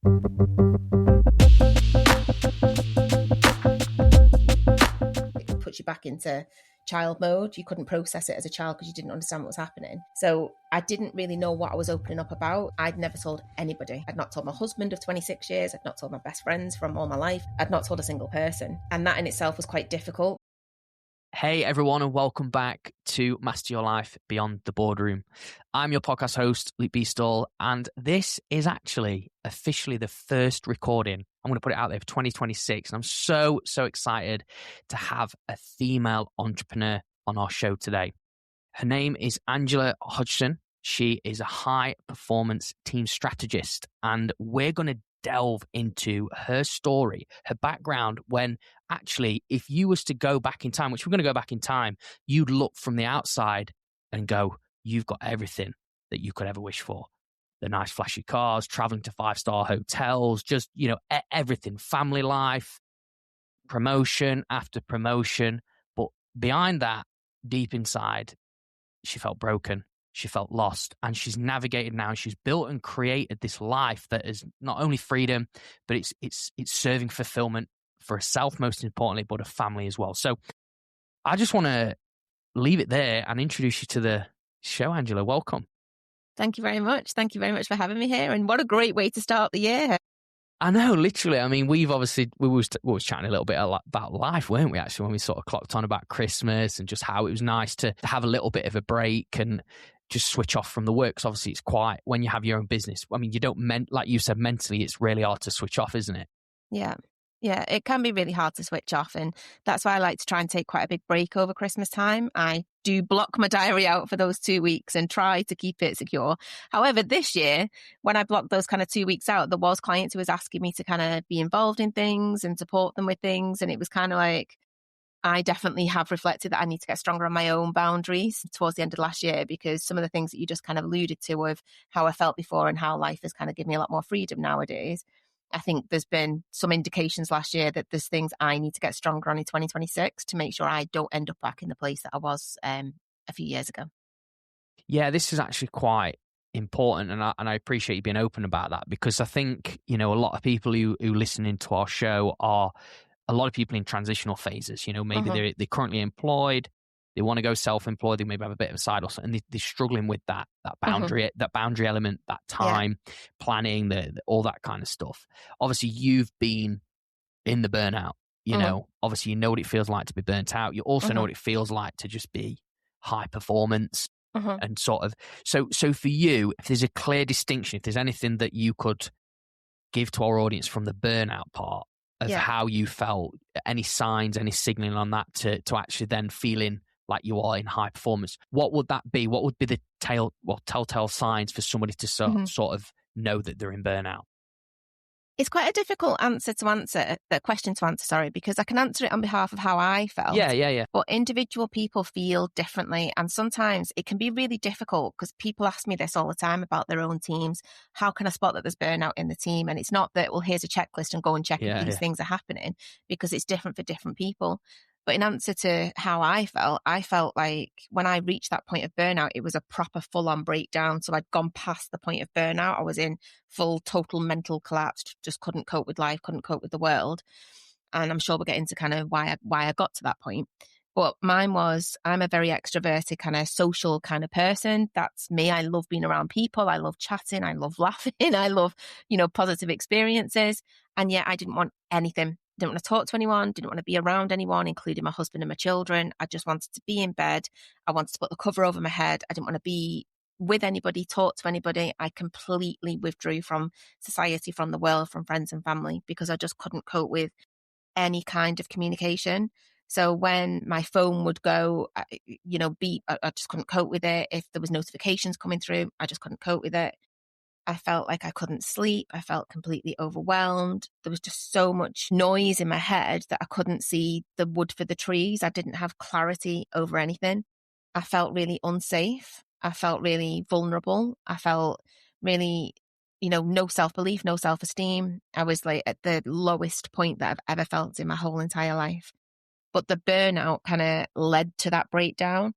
It puts you back into child mode. You couldn't process it as a child because you didn't understand what was happening. So I didn't really know what I was opening up about. I'd never told anybody. I'd not told my husband of 26 years. I'd not told my best friends from all my life. I'd not told a single person. And that in itself was quite difficult. Hey everyone, and welcome back to Master Your Life Beyond the Boardroom. I'm your podcast host, Luke Beastall, and this is actually officially the first recording. I'm going to put it out there for 2026, and I'm so excited to have a female entrepreneur on our show today. Her name is Angela Hodgson. She is a high performance team strategist, and we're going to delve into her story, her background, when actually, if you was to go back in time, which we're going to go back in time, you'd look from the outside and go, you've got everything that you could ever wish for. The nice flashy cars, traveling to 5-star hotels, just, everything, family life, promotion after promotion. But behind that, deep inside, she felt broken. She felt lost, and she's navigated now. She's built and created this life that is not only freedom, but it's serving fulfillment for herself, most importantly, but a family as well. So I just want to leave it there and introduce you to the show, Angela. Welcome. Thank you very much. Thank you very much for having me here. And what a great way to start the year. I know, literally. I mean, we was chatting a little bit about life, weren't we, actually, when we sort of clocked on about Christmas and just how it was nice to have a little bit of a break and just switch off from the work. Because obviously it's quite, when you have your own business, I mean, you don't, like you said, mentally, it's really hard to switch off, isn't it? Yeah. Yeah, it can be really hard to switch off. And that's why I like to try and take quite a big break over Christmas time. I do block my diary out for those 2 weeks and try to keep it secure. However, this year, when I blocked those kind of 2 weeks out, there was clients who was asking me to kind of be involved in things and support them with things. And it was kind of like, I definitely have reflected that I need to get stronger on my own boundaries towards the end of last year, because some of the things that you just kind of alluded to of how I felt before and how life has kind of given me a lot more freedom nowadays. I think there's been some indications last year that there's things I need to get stronger on in 2026 to make sure I don't end up back in the place that I was a few years ago. Yeah, this is actually quite important, and I appreciate you being open about that, because I think, a lot of people who listen into our show are a lot of people in transitional phases. Maybe they're currently employed, they want to go self-employed, they maybe have a bit of a side hustle, and they're struggling with that boundary, that boundary element, that time planning, all that kind of stuff. Obviously, you've been in the burnout. Obviously, you know what it feels like to be burnt out. You also know what it feels like to just be high performance and sort of. So for you, if there's a clear distinction, if there's anything that you could give to our audience from the burnout part of how you felt, any signs, any signaling on that to actually then feeling like you are in high performance, what would that be? What would be the telltale signs for somebody to sort of know that they're in burnout? It's quite a difficult question to answer, because I can answer it on behalf of how I felt. Yeah. But individual people feel differently. And sometimes it can be really difficult, because people ask me this all the time about their own teams. How can I spot that there's burnout in the team? And it's not that, well, here's a checklist and go and check if these things are happening, because it's different for different people. But in answer to how I felt like when I reached that point of burnout, it was a proper full-on breakdown. So I'd gone past the point of burnout. I was in full, total mental collapse, just couldn't cope with life, couldn't cope with the world. And I'm sure we'll get into kind of why I got to that point. But mine was, I'm a very extroverted, kind of social kind of person. That's me. I love being around people. I love chatting. I love laughing. I love, positive experiences. And yet I didn't want anything. Didn't want to talk to anyone, didn't want to be around anyone, including my husband and my children. I just wanted to be in bed. I wanted to put the cover over my head. I didn't want to be with anybody, talk to anybody. I completely withdrew from society, from the world, from friends and family, because I just couldn't cope with any kind of communication. So when my phone would go, beep, I just couldn't cope with it. If there was notifications coming through, I just couldn't cope with it. I felt like I couldn't sleep. I felt completely overwhelmed. There was just so much noise in my head that I couldn't see the wood for the trees. I didn't have clarity over anything. I felt really unsafe. I felt really vulnerable. I felt really, no self-belief, no self-esteem. I was like at the lowest point that I've ever felt in my whole entire life. But the burnout kind of led to that breakdown.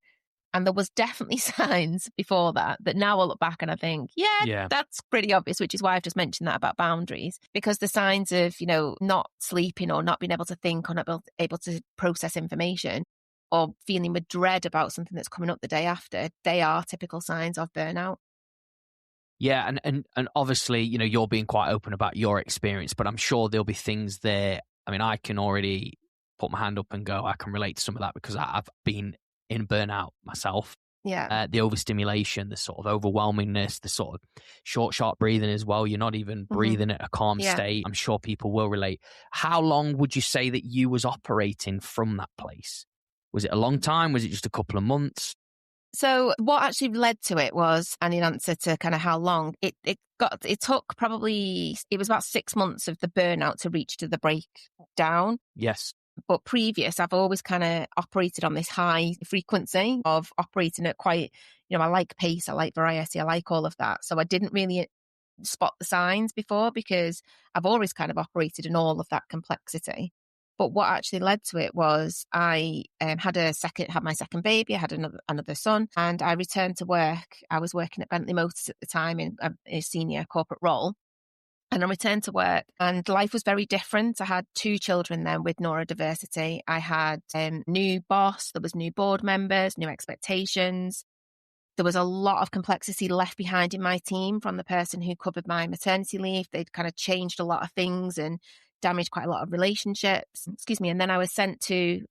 And there was definitely signs before that now I look back and I think, yeah, that's pretty obvious, which is why I've just mentioned that about boundaries, because the signs of, not sleeping or not being able to think or not able to process information or feeling with dread about something that's coming up the day after, they are typical signs of burnout. Yeah, and obviously, you're being quite open about your experience, but I'm sure there'll be things there. I mean, I can already put my hand up and go, I can relate to some of that because I've been in burnout myself. Yeah. The overstimulation, the sort of overwhelmingness, the sort of short, sharp breathing as well. You're not even breathing at a calm state. I'm sure people will relate. How long would you say that you was operating from that place? Was it a long time? Was it just a couple of months? So what actually led to it was, and in answer to kind of how long, it took probably, it was about 6 months of the burnout to reach to the breakdown. Yes. But previous, I've always kind of operated on this high frequency of operating at quite, I like pace, I like variety, I like all of that. So I didn't really spot the signs before because I've always kind of operated in all of that complexity. But what actually led to it was I had my second baby. I had another son, and I returned to work. I was working at Bentley Motors at the time in a senior corporate role. And I returned to work and life was very different. I had 2 children then with neurodiversity. I had new boss, there was new board members, new expectations. There was a lot of complexity left behind in my team from the person who covered my maternity leave. They'd kind of changed a lot of things and damaged quite a lot of relationships. And then I was sent to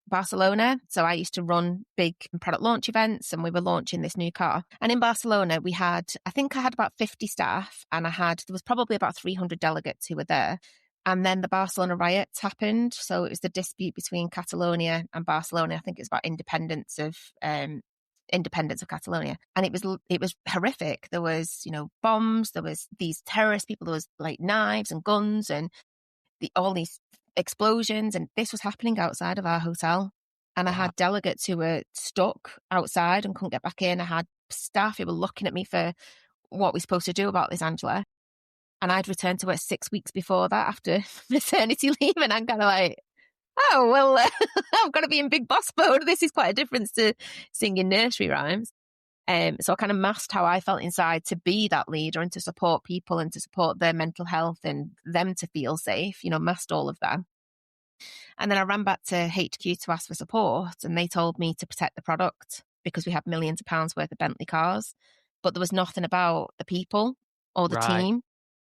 Barcelona. So I used to run big product launch events and we were launching this new car. And in Barcelona, I think I had about 50 staff and there was probably about 300 delegates who were there. And then the Barcelona riots happened. So it was the dispute between Catalonia and Barcelona. I think it's about independence of Catalonia. And it was horrific. There was, bombs, there was these terrorist people, there was like knives and guns and all these explosions. And this was happening outside of our hotel. And I had delegates who were stuck outside and couldn't get back in. I had staff who were looking at me for what we're supposed to do about this, Angela. And I'd returned to work 6 weeks before that after maternity leave. And I'm kind of like, oh, well, I've got to be in big boss mode. This is quite a difference to singing nursery rhymes. So I kind of masked how I felt inside to be that leader and to support people and to support their mental health and them to feel safe, masked all of that. And then I ran back to HQ to ask for support and they told me to protect the product because we had millions of pounds worth of Bentley cars, but there was nothing about the people or the team.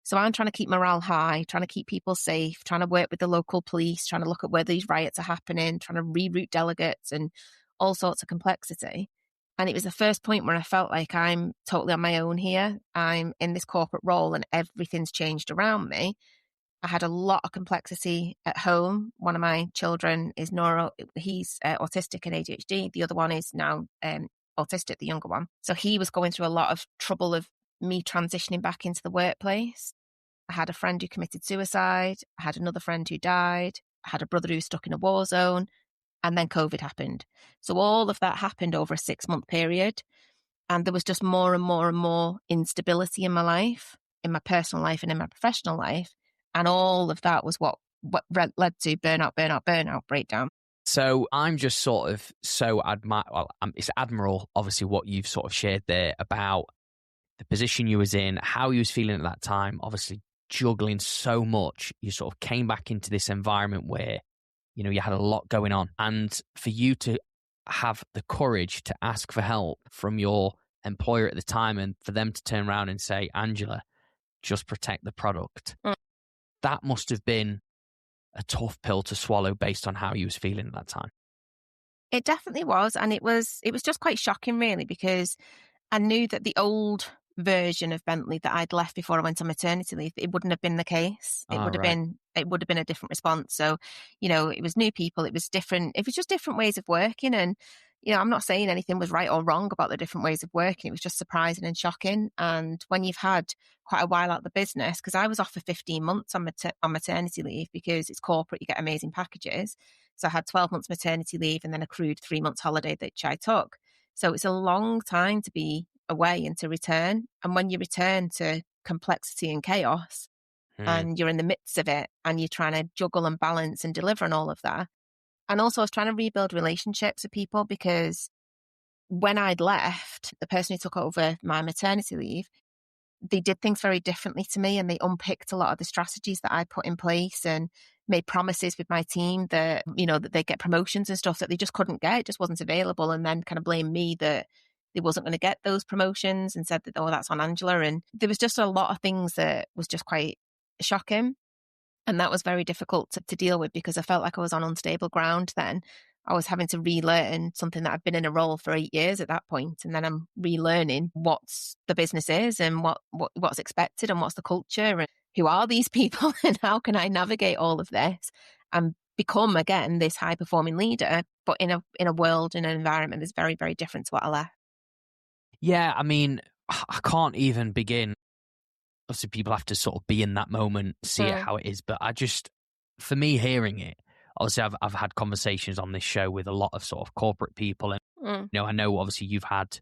So I'm trying to keep morale high, trying to keep people safe, trying to work with the local police, trying to look at where these riots are happening, trying to reroute delegates and all sorts of complexity. And it was the first point where I felt like I'm totally on my own here. I'm in this corporate role and everything's changed around me. I had a lot of complexity at home. One of my children is he's autistic and ADHD. The other one is now autistic, the younger one. So he was going through a lot of trouble of me transitioning back into the workplace. I had a friend who committed suicide. I had another friend who died. I had a brother who was stuck in a war zone. And then COVID happened. So all of that happened over a 6-month period. And there was just more and more and more instability in my life, in my personal life and in my professional life. And all of that was what led to burnout, breakdown. So I'm just sort of it's admirable, obviously, what you've sort of shared there about the position you was in, how you was feeling at that time, obviously juggling so much. You sort of came back into this environment where, you had a lot going on. And for you to have the courage to ask for help from your employer at the time and for them to turn around and say, Angela, just protect the product. That must have been a tough pill to swallow based on how you was feeling at that time. It definitely was. And it was just quite shocking, really, because I knew that the old version of Bentley that I'd left before I went on maternity leave, it wouldn't have been the case. It would have been a different response. So, it was new people. It was different. It was just different ways of working. And, I'm not saying anything was right or wrong about the different ways of working. It was just surprising and shocking. And when you've had quite a while out of the business, because I was off for 15 months on maternity leave because it's corporate, you get amazing packages. So I had 12 months maternity leave and then accrued 3 months holiday that I took. So it's a long time to be away and to return. And when you return to complexity and chaos and you're in the midst of it and you're trying to juggle and balance and deliver and all of that. And also I was trying to rebuild relationships with people because when I'd left, the person who took over my maternity leave, they did things very differently to me, and they unpicked a lot of the strategies that I put in place and made promises with my team that, that they get promotions and stuff that they just couldn't get. It just wasn't available. And then kind of blamed me that they wasn't going to get those promotions and said that, oh, that's on Angela. And there was just a lot of things that was just quite shocking. And that was very difficult to deal with because I felt like I was on unstable ground then. I was having to relearn something that I've been in a role for 8 years at that point. And then I'm relearning what the business is and what's expected and what's the culture and who are these people and how can I navigate all of this and become, again, this high performing leader, but in a world, in an environment that's very, very different to what I left. Yeah, I mean, I can't even begin. Obviously, people have to sort of be in that moment, see it how it is. But for me, hearing it, obviously, I've had conversations on this show with a lot of sort of corporate people. And, I know obviously you've had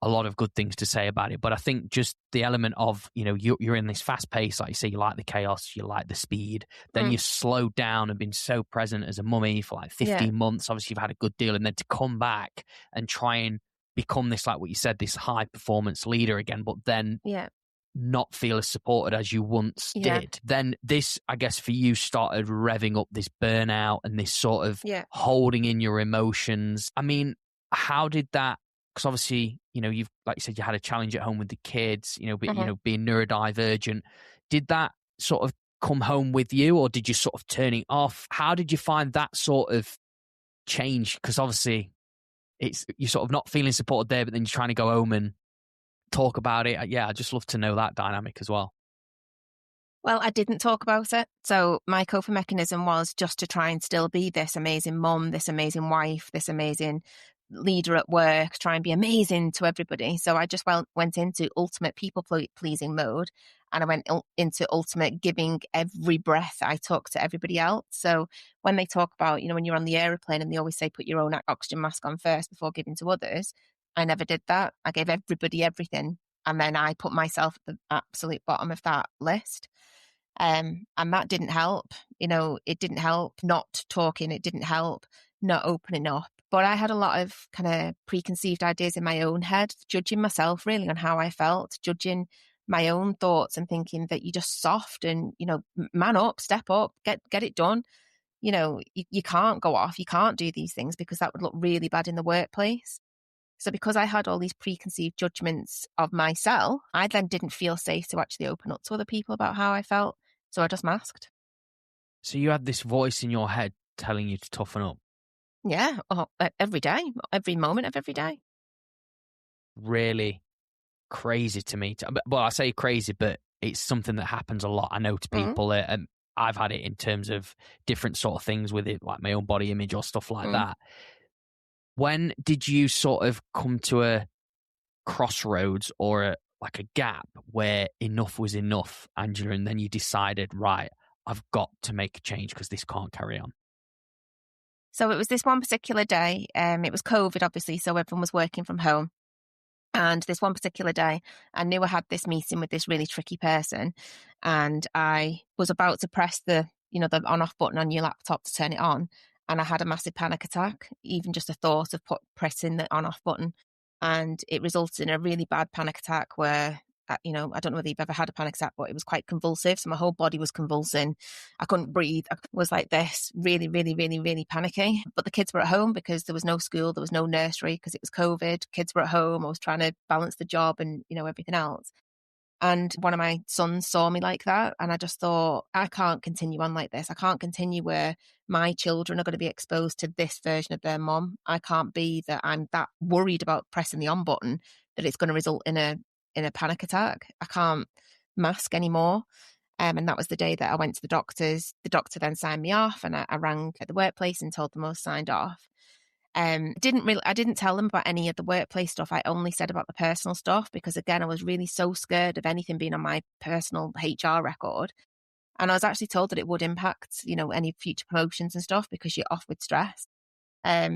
a lot of good things to say about it. But I think just the element of, you're in this fast pace, like you say, you like the chaos, you like the speed. Then you've slowed down and been so present as a mummy for like 15 months. Obviously, you've had a good deal. And then to come back and try and become this, like what you said, this high performance leader again, but then not feel as supported as you once did. Then this, I guess, for you started revving up this burnout and this sort of holding in your emotions. I mean, how did that, because obviously, you've, like you said, you had a challenge at home with the kids, being neurodivergent. Did that sort of come home with you, or did you sort of turn it off? How did you find that sort of change? Because obviously you're sort of not feeling supported there, but then you're trying to go home and talk about it. Yeah, I'd just love to know that dynamic as well. Well, I didn't talk about it. So my coping mechanism was just to try and still be this amazing mum, this amazing wife, this amazing leader at work, try and be amazing to everybody. So I just went into ultimate people pleasing mode, and I went into ultimate giving every breath I took to everybody else. So when they talk about, when you're on the aeroplane and they always say put your own oxygen mask on first before giving to others, I never did that. I gave everybody everything, and then I put myself at the absolute bottom of that list. And that didn't help. It didn't help not talking. It didn't help not opening up. But I had a lot of kind of preconceived ideas in my own head, judging myself really on how I felt, judging my own thoughts and thinking that you're just soft and, man up, step up, get it done. You can't go off. You can't do these things because that would look really bad in the workplace. So because I had all these preconceived judgments of myself, I then didn't feel safe to actually open up to other people about how I felt. So I just masked. So you had this voice in your head telling you to toughen up? Yeah, every day, every moment of every day. Really crazy to me. Well, I say crazy, but it's something that happens a lot. I know to people, and I've had it in terms of different sort of things with it, like my own body image or stuff like that. When did you sort of come to a crossroads or a gap where enough was enough, Angela, and then you decided, right, I've got to make a change because this can't carry on? So it was this one particular day. It was COVID, obviously, so everyone was working from home. And this one particular day, I knew I had this meeting with this really tricky person, and I was about to press the on-off button on your laptop to turn it on, and I had a massive panic attack, even just a thought of pressing the on-off button. And it resulted in a really bad panic attack where, I don't know whether you've ever had a panic attack, but it was quite convulsive. So my whole body was convulsing. I couldn't breathe. I was like this, really, really, really, really panicky. But the kids were at home because there was no school, there was no nursery because it was COVID. Kids were at home. I was trying to balance the job and, everything else. And one of my sons saw me like that. And I just thought, I can't continue on like this. I can't continue where my children are going to be exposed to this version of their mom. I can't be that I'm that worried about pressing the on button that it's going to result in a panic attack. I can't mask anymore. And that was the day that I went to the doctors. The doctor then signed me off, and I rang at the workplace and told them I was signed off. I didn't tell them about any of the workplace stuff. I only said about the personal stuff because, again, I was really so scared of anything being on my personal HR record. And I was actually told that it would impact, any future promotions and stuff because you're off with stress.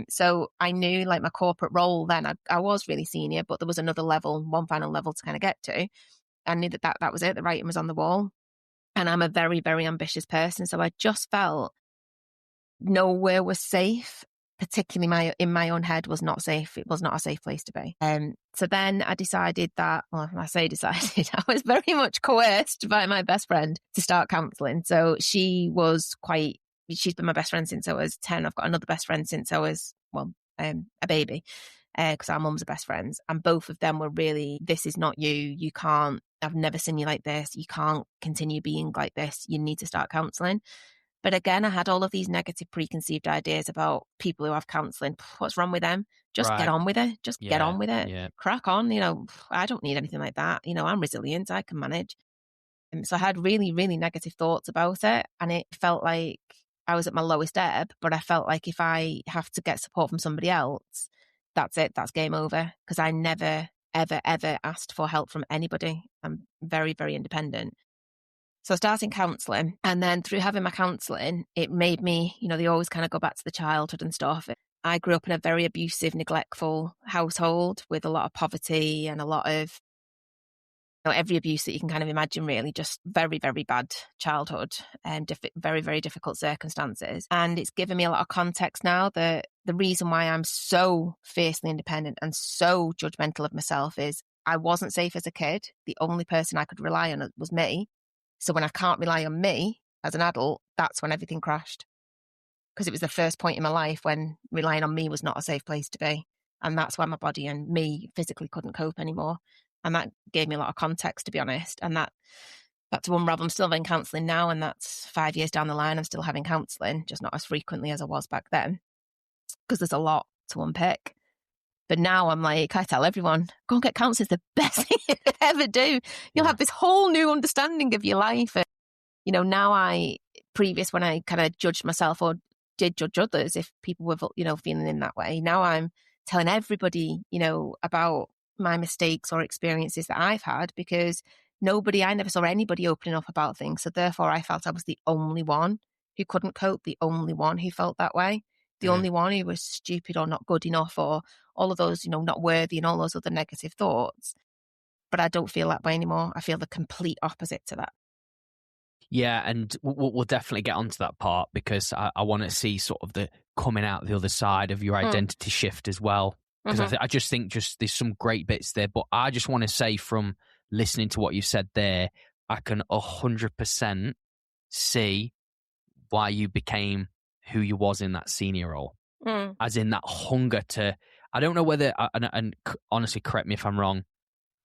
So I knew, like, my corporate role then, I was really senior, but there was another level, one final level to kind of get to. I knew that was it. The writing was on the wall. And I'm a very, very ambitious person. So I just felt nowhere was safe. particularly in my own head, was not safe. It was not a safe place to be. So then I decided that, well, I say decided, I was very much coerced by my best friend to start counselling. So she's been my best friend since I was 10. I've got another best friend since I was, a baby, because our mums are best friends. And both of them were really, this is not you. You can't, I've never seen you like this. You can't continue being like this. You need to start counselling. But again, I had all of these negative preconceived ideas about people who have counselling. What's wrong with them? Just get on with it. Just get on with it. Yeah. Crack on. I don't need anything like that. I'm resilient. I can manage. So I had really, really negative thoughts about it. And it felt like I was at my lowest ebb. But I felt like if I have to get support from somebody else, that's it. That's game over. Because I never, ever, ever asked for help from anybody. I'm very, very independent. So I started counselling, and then through having my counselling, it made me, they always kind of go back to the childhood and stuff. I grew up in a very abusive, neglectful household with a lot of poverty and a lot of, every abuse that you can kind of imagine, really, just very, very bad childhood and very, very difficult circumstances. And it's given me a lot of context now that the reason why I'm so fiercely independent and so judgmental of myself is I wasn't safe as a kid. The only person I could rely on was me. So when I can't rely on me as an adult, that's when everything crashed. Because it was the first point in my life when relying on me was not a safe place to be. And that's why my body and me physically couldn't cope anymore. And that gave me a lot of context, to be honest. And that to unravel. I'm still having counselling now, and that's 5 years down the line. I'm still having counselling, just not as frequently as I was back then, because there's a lot to unpick. But now I'm like, I tell everyone, go and get counselling. It's the best thing you could ever do. You'll have this whole new understanding of your life. And, now when I kind of judged myself or did judge others, if people were, feeling in that way, now I'm telling everybody, about my mistakes or experiences that I've had, because I never saw anybody opening up about things. So therefore I felt I was the only one who couldn't cope, the only one who felt that way. The only one who was stupid or not good enough or all of those, not worthy and all those other negative thoughts. But I don't feel that way anymore. I feel the complete opposite to that. Yeah, and we'll definitely get onto that part, because I want to see sort of the coming out the other side of your identity shift as well. Because I just think there's some great bits there. But I just want to say, from listening to what you said there, I can 100% see why you became who you was in that senior role. As in that hunger to, I don't know whether, and honestly, correct me if I'm wrong,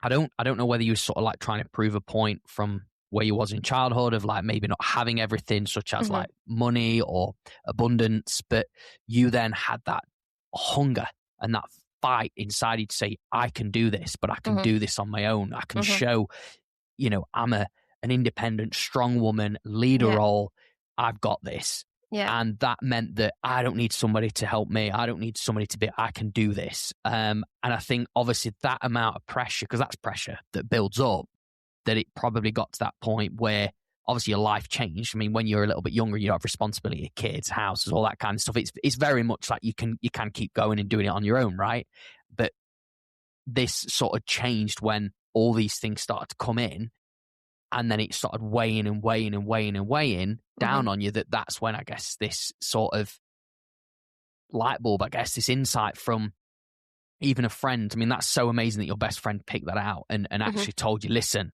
I don't know whether you were sort of like trying to prove a point from where you was in childhood of like maybe not having everything, such as like money or abundance, but you then had that hunger and that fight inside you to say, I can do this, but I can do this on my own. I can show, I'm an independent, strong woman, leader role. I've got this. Yeah. And that meant that I don't need somebody to help me. I don't need somebody to be, I can do this. And I think obviously that amount of pressure, because that's pressure that builds up, that it probably got to that point where obviously your life changed. I mean, when you're a little bit younger, you have responsibility, kids, houses, all that kind of stuff. It's very much like you can keep going and doing it on your own, right? But this sort of changed when all these things started to come in. And then it started weighing down on you. That's when I guess this sort of light bulb, this insight from even a friend. I mean, that's so amazing that your best friend picked that out and actually told you, listen,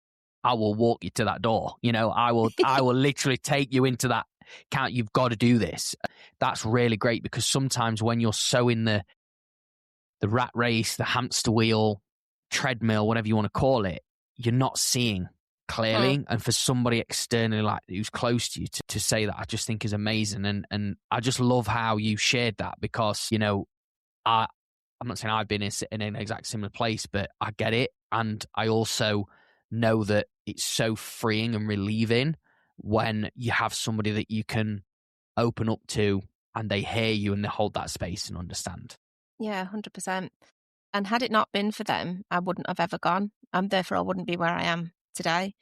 I will walk you to that door. I will literally take you into that count. You've got to do this. That's really great, because sometimes when you're so in the rat race, the hamster wheel, treadmill, whatever you want to call it, you're not seeing clearly. And for somebody externally, like who's close to you, to say that, I just think is amazing. And I just love how you shared that, because I'm not saying I've been in an exact similar place, but I get it. And I also know that it's so freeing and relieving when you have somebody that you can open up to and they hear you and they hold that space and understand. Yeah, 100%. And had it not been for them, I wouldn't have ever gone. And therefore I wouldn't be where I am today.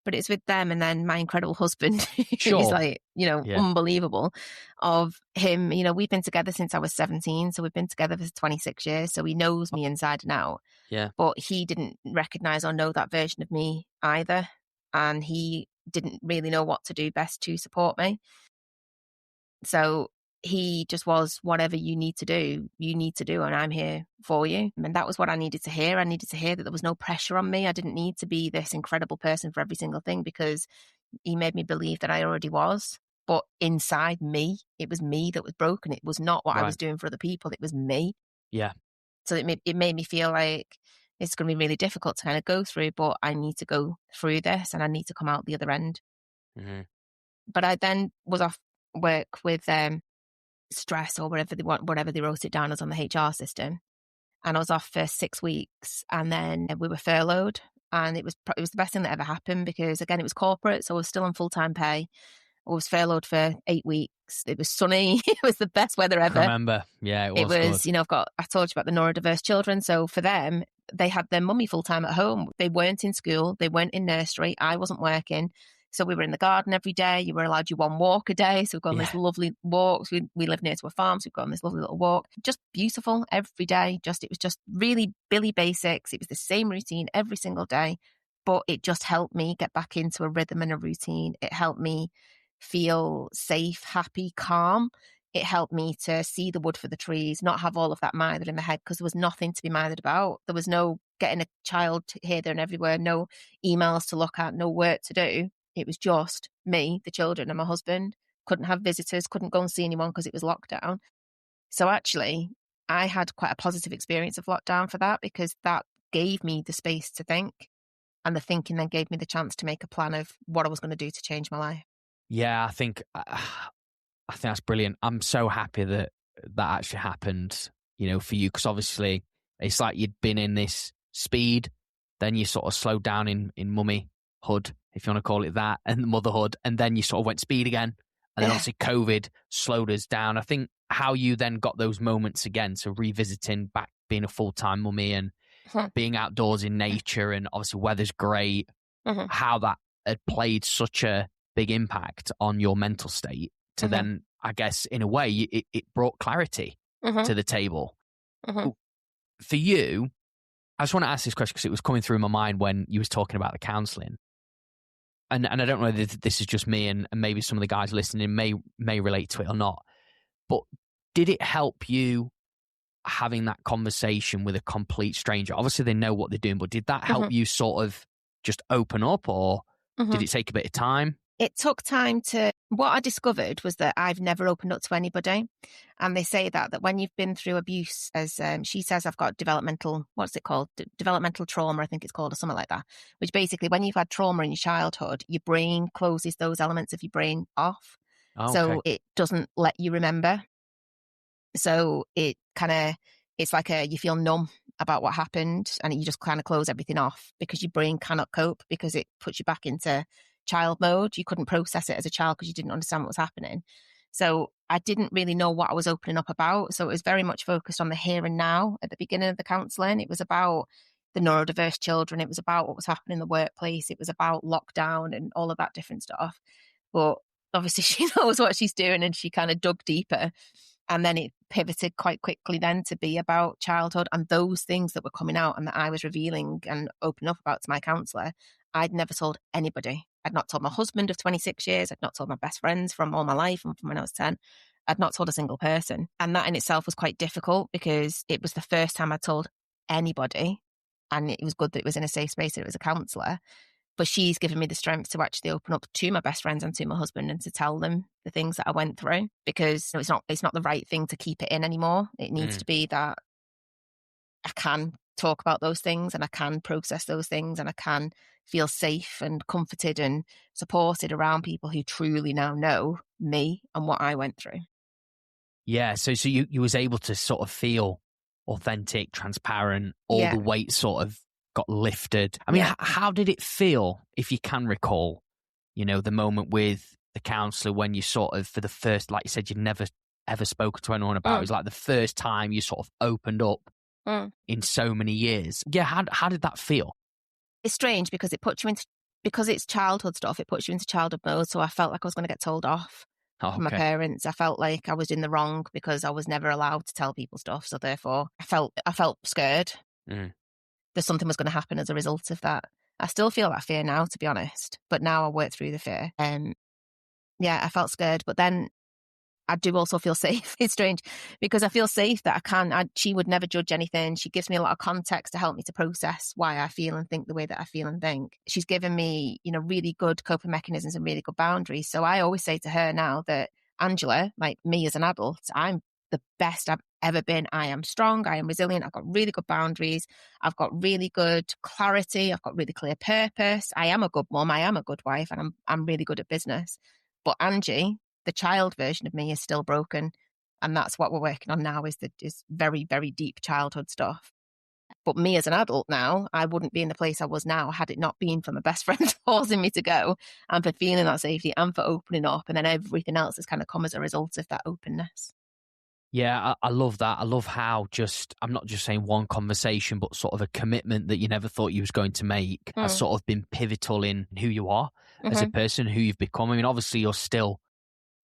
But it's with them and then my incredible husband, who's like, unbelievable, of him. We've been together since I was 17. So we've been together for 26 years. So he knows me inside and out. Yeah. But he didn't recognize or know that version of me either. And he didn't really know what to do best to support me. So he just was, whatever you need to do, and I'm here for you. And that was what I needed to hear. I needed to hear that there was no pressure on me. I didn't need to be this incredible person for every single thing, because he made me believe that I already was. But inside me, it was me that was broken. It was not what I was doing for other people. It was me. Yeah. So it made me feel like it's going to be really difficult to kind of go through, but I need to go through this and I need to come out the other end. Mm-hmm. But I then was off work with stress or whatever they wrote it down as on the HR system. And I was off for 6 weeks, and then we were furloughed, and it was the best thing that ever happened, because again, it was corporate. So I was still on full-time pay. I was furloughed for 8 weeks. It was sunny. It was the best weather ever. I remember. Yeah, it was good. I told you about the neurodiverse children. So for them, they had their mummy full-time at home. They weren't in school. They weren't in nursery. I wasn't working. So we were in the garden every day. You were allowed your one walk a day. So we've gone on these lovely walks. We live near to a farm, so we've gone on this lovely little walk. Just beautiful every day. It was just really Billy basics. It was the same routine every single day. But it just helped me get back into a rhythm and a routine. It helped me feel safe, happy, calm. It helped me to see the wood for the trees, not have all of that mithered in my head, because there was nothing to be mithered about. There was no getting a child here, there and everywhere, no emails to look at, no work to do. It was just me, the children, and my husband. Couldn't have visitors, couldn't go and see anyone because it was lockdown. So actually, I had quite a positive experience of lockdown for that, because that gave me the space to think. And the thinking then gave me the chance to make a plan of what I was going to do to change my life. Yeah, I think that's brilliant. I'm so happy that actually happened, for you, because obviously it's like you'd been in this speed, then you sort of slowed down in mummyhood, if you want to call it that, and motherhood, and then you sort of went speed again. And then obviously COVID slowed us down. I think how you then got those moments again, so revisiting back being a full-time mummy and being outdoors in nature, and obviously weather's great, how that had played such a big impact on your mental state to then, I guess, in a way, it brought clarity to the table. For you, I just want to ask this question because it was coming through my mind when you was talking about the counselling. And I don't know whether this is just me and maybe some of the guys listening may relate to it or not, but did it help you having that conversation with a complete stranger? Obviously they know what they're doing, but did that help you sort of just open up, or did it take a bit of time? It took time to... What I discovered was that I've never opened up to anybody. And they say that when you've been through abuse, as she says, I've got developmental, what's it called? Developmental trauma, I think it's called, or something like that. Which basically, when you've had trauma in your childhood, your brain closes those elements of your brain off. Oh, so it doesn't let you remember. So it kind of, it's like you feel numb about what happened, and you just kind of close everything off because your brain cannot cope, because it puts you back into child mode. You couldn't process it as a child because you didn't understand what was happening. So I didn't really know what I was opening up about. So it was very much focused on the here and now at the beginning of the counselling. It was about the neurodiverse children. It was about what was happening in the workplace. It was about lockdown and all of that different stuff. But obviously she knows what she's doing, and she kind of dug deeper. And then it pivoted quite quickly then to be about childhood and those things that were coming out and that I was revealing and opening up about to my counsellor. I'd never told anybody. I'd not told my husband of 26 years. I'd not told my best friends from all my life and from when I was 10. I'd not told a single person. And that in itself was quite difficult, because it was the first time I told anybody. And it was good that it was in a safe space, that it was a counsellor. But she's given me the strength to actually open up to my best friends and to my husband and to tell them the things that I went through, because it's not the right thing to keep it in anymore. It needs to be that I can talk about those things, and I can process those things, and I can feel safe and comforted and supported around people who truly now know me and what I went through. Yeah, so you was able to sort of feel authentic, transparent, all the weight sort of got lifted. I mean, how did it feel, if you can recall, the moment with the counsellor when you sort of, for the first, like you said, you'd never ever spoken to anyone about. It was like the first time you sort of opened up in so many years. Yeah, how did that feel? It's strange because it puts you into, because it's childhood stuff, it puts you into childhood mode. So I felt like I was going to get told off from my parents. I felt like I was in the wrong because I was never allowed to tell people stuff. So therefore I felt scared. That something was going to happen as a result of that. I still feel that fear now, to be honest, but now I work through the fear. I felt scared, but then I do also feel safe. It's strange because I feel safe that she would never judge anything. She gives me a lot of context to help me to process why I feel and think the way that I feel and think. She's given me, really good coping mechanisms and really good boundaries. So I always say to her now that, Angela, like me as an adult, I'm the best I've ever been. I am strong. I am resilient. I've got really good boundaries. I've got really good clarity. I've got really clear purpose. I am a good mom. I am a good wife, and I'm really good at business. But Angie, the child version of me, is still broken. And that's what we're working on now, is very, very deep childhood stuff. But me as an adult now, I wouldn't be in the place I was now had it not been for my best friend forcing me to go, and for feeling that safety, and for opening up. And then everything else has kind of come as a result of that openness. Yeah, I love that. I love how I'm not just saying one conversation, but sort of a commitment that you never thought you was going to make has sort of been pivotal in who you are as a person, who you've become. I mean, obviously you're still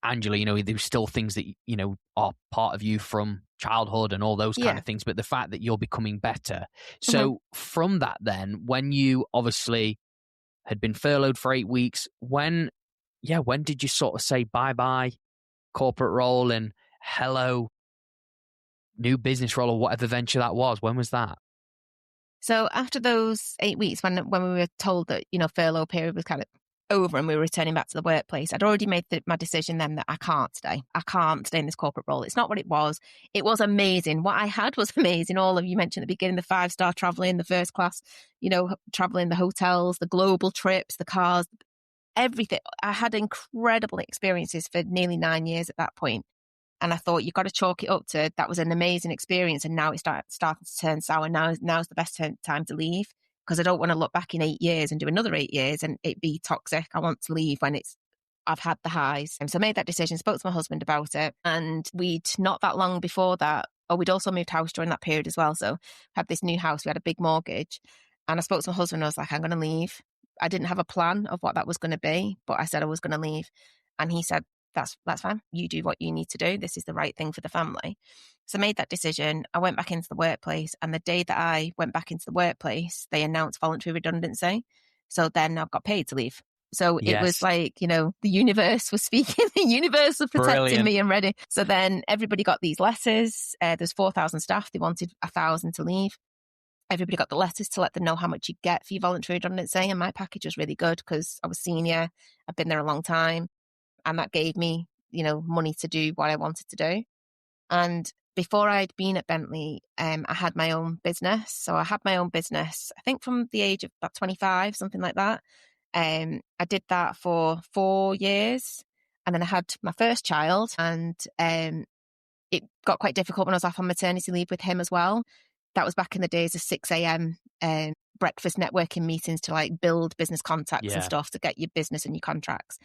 Angela, there's still things that, are part of you from childhood and all those kind of things, but the fact that you're becoming better. So from that then, when you obviously had been furloughed for 8 weeks, when did you sort of say bye-bye corporate role and hello new business role, or whatever venture that was? When was that? So after those 8 weeks, when we were told that, furlough period was kind of over and we were returning back to the workplace, I'd already made my decision then that I can't stay in this corporate role. It's not what it was. It was amazing. What I had was amazing. All of you mentioned at the beginning, the 5-star traveling, the first class, traveling, the hotels, the global trips, the cars, everything. I had incredible experiences for nearly 9 years at that point. And I thought, you've got to chalk it up to, that was an amazing experience. And now it's starting to turn sour. Now's the best time to leave, because I don't want to look back in 8 years and do another 8 years and it be toxic. I want to leave when I've had the highs. And so I made that decision, spoke to my husband about it. And we'd not that long before that, we'd also moved house during that period as well. So had this new house, we had a big mortgage. And I spoke to my husband, I was like, I'm going to leave. I didn't have a plan of what that was going to be, but I said I was going to leave. And he said, that's fine. You do what you need to do. This is the right thing for the family. So I made that decision. I went back into the workplace, and the day that I went back into the workplace, they announced voluntary redundancy. So then I got paid to leave. So it was like, the universe was speaking, the universe was protecting me and ready. So then everybody got these letters. There's 4,000 staff. They wanted 1,000 to leave. Everybody got the letters to let them know how much you get for your voluntary redundancy. And my package was really good because I was senior. I've been there a long time. And that gave me, money to do what I wanted to do. And before I'd been at Bentley, I had my own business. So I had my own business, I think from the age of about 25, something like that. I did that for 4 years. And then I had my first child, and it got quite difficult when I was off on maternity leave with him as well. That was back in the days of 6 a.m. Breakfast networking meetings to build business contacts and stuff to get your business and your contracts.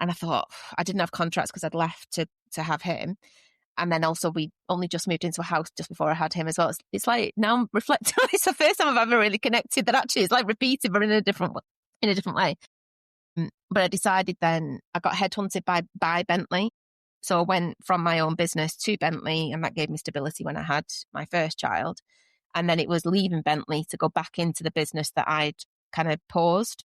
And I thought, I didn't have contracts because I'd left to have him. And then also we only just moved into a house just before I had him as well. It's like, now I'm reflecting, it's the first time I've ever really connected that actually it's like repeated, but in a different way. But I decided then, I got headhunted by Bentley. So I went from my own business to Bentley, and that gave me stability when I had my first child. And then it was leaving Bentley to go back into the business that I'd kind of paused.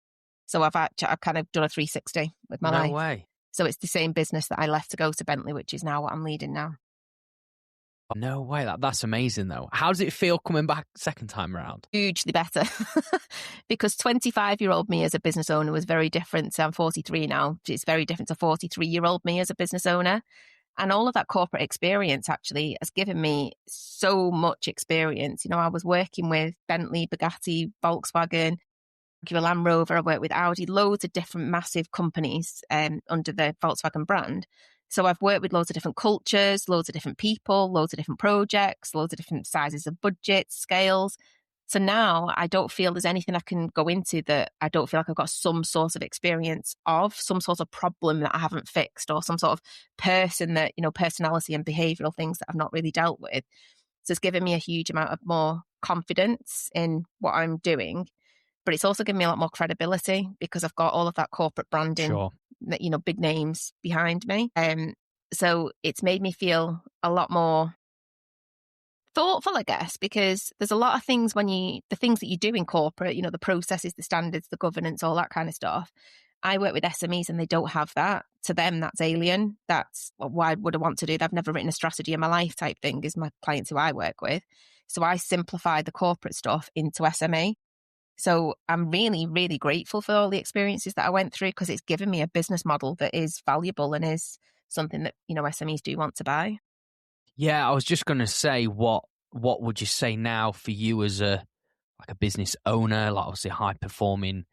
So I've kind of done a 360 with my life. No way. So it's the same business that I left to go to Bentley, which is now what I'm leading now. No way. That's amazing, though. How does it feel coming back second time around? Hugely better. Because 25-year-old me as a business owner was very different. So I'm 43 now. It's very different to 43-year-old me as a business owner. And all of that corporate experience actually has given me so much experience. I was working with Bentley, Bugatti, Volkswagen, Land Rover. I worked with Audi, loads of different massive companies under the Volkswagen brand. So I've worked with loads of different cultures, loads of different people, loads of different projects, loads of different sizes of budgets, scales. So now I don't feel there's anything I can go into that I don't feel like I've got some sort of experience of, some sort of problem that I haven't fixed, or some sort of person that, personality and behavioural things that I've not really dealt with. So it's given me a huge amount of more confidence in what I'm doing. But it's also given me a lot more credibility because I've got all of that corporate branding, big names behind me. So it's made me feel a lot more thoughtful, I guess, because there's a lot of things the things that you do in corporate, the processes, the standards, the governance, all that kind of stuff. I work with SMEs and they don't have that. to them, that's alien. That's why would I want to do that? I've never written a strategy in my life type thing is my clients who I work with. So I simplify the corporate stuff into SME. So I'm really, really grateful for all the experiences that I went through because it's given me a business model that is valuable and is something that, SMEs do want to buy. Yeah, I was just going to say, what would you say now for you as a business owner, like obviously high performing